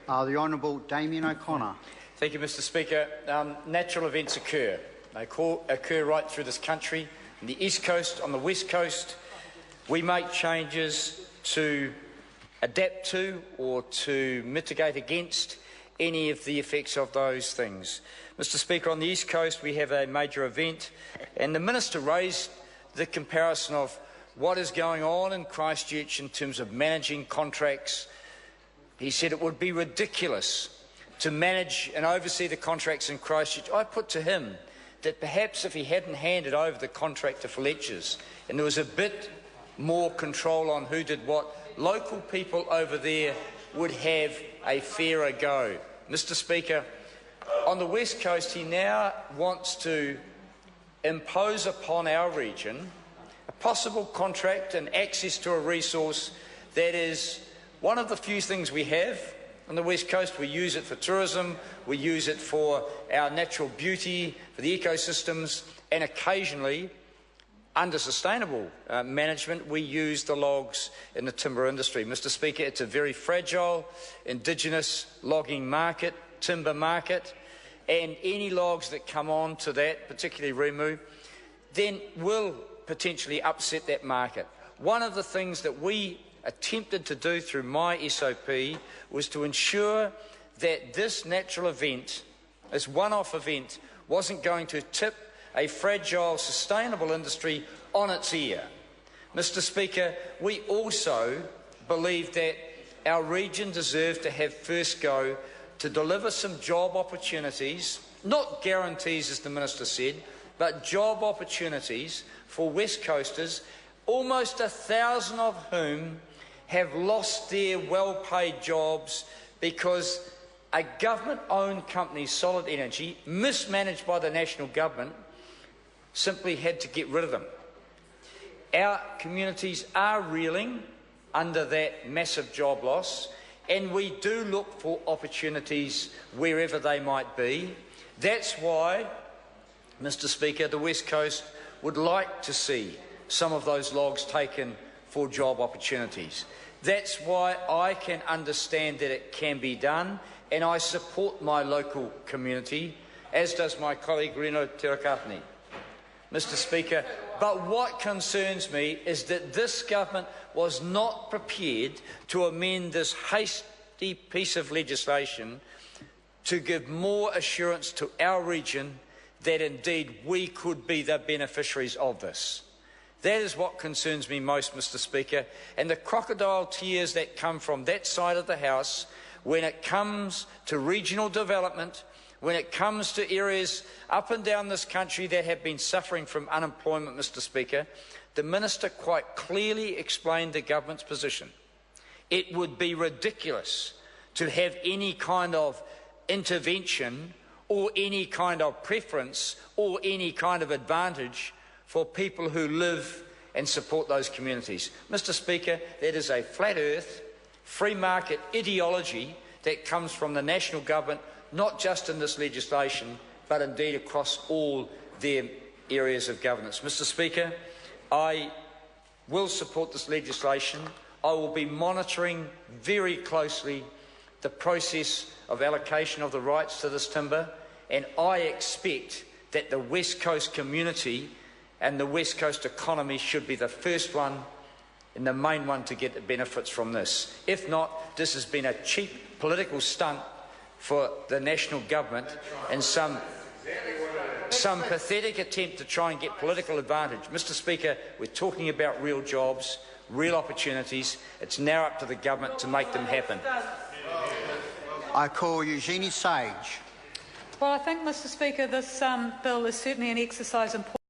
The Honourable Damien O'Connor. Thank you, Mr Speaker. Natural events occur. They occur right through this country, on the East Coast, on the West Coast. We make changes to adapt to or to mitigate against any of the effects of those things. Mr Speaker, on the East Coast we have a major event, and the Minister raised the comparison of what is going on in Christchurch in terms of managing contracts. He said it would be ridiculous to manage and oversee the contracts in Christchurch. I put to him that perhaps if he hadn't handed over the contract to Fletcher's and there was a bit more control on who did what, local people over there would have a fairer go. Mr Speaker, on the West Coast he now wants to impose upon our region a possible contract and access to a resource that is one of the few things we have on the West Coast. We use it for tourism, we use it for our natural beauty, for the ecosystems, and occasionally, under sustainable management, we use the logs in the timber industry. Mr Speaker, it's a very fragile Indigenous logging market, timber market, and any logs that come on to that, particularly Rimu, then will potentially upset that market. One of the things that we attempted to do through my SOP was to ensure that this natural event, this one-off event, wasn't going to tip a fragile, sustainable industry on its ear. Mr Speaker, we also believe that our region deserves to have first go to deliver some job opportunities, not guarantees as the Minister said, but job opportunities for West Coasters, almost 1,000 of whom have lost their well-paid jobs because a government-owned company, Solid Energy, mismanaged by the national government, simply had to get rid of them. Our communities are reeling under that massive job loss, and we do look for opportunities wherever they might be. That's why, Mr Speaker, the West Coast would like to see some of those logs taken for job opportunities. That's why I can understand that it can be done, and I support my local community, as does my colleague Reno Terakatani. Mr Speaker, but what concerns me is that this government was not prepared to amend this hasty piece of legislation to give more assurance to our region that indeed we could be the beneficiaries of this. That is what concerns me most, Mr Speaker, and the crocodile tears that come from that side of the House when it comes to regional development, when it comes to areas up and down this country that have been suffering from unemployment, Mr Speaker. The Minister quite clearly explained the government's position. It would be ridiculous to have any kind of intervention or any kind of preference or any kind of advantage for people who live and support those communities. Mr Speaker, that is a flat earth, free market ideology that comes from the national government, not just in this legislation, but indeed across all their areas of governance. Mr Speaker, I will support this legislation. I will be monitoring very closely the process of allocation of the rights to this timber, and I expect that the West Coast community and the West Coast economy should be the first one and the main one to get the benefits from this. If not, this has been a cheap political stunt for the national government and some pathetic attempt to try and get political advantage. Mr Speaker, we're talking about real jobs, real opportunities. It's now up to the government to make them happen. I call Eugenie Sage. Well, I think, Mr Speaker, this bill is certainly an exercise in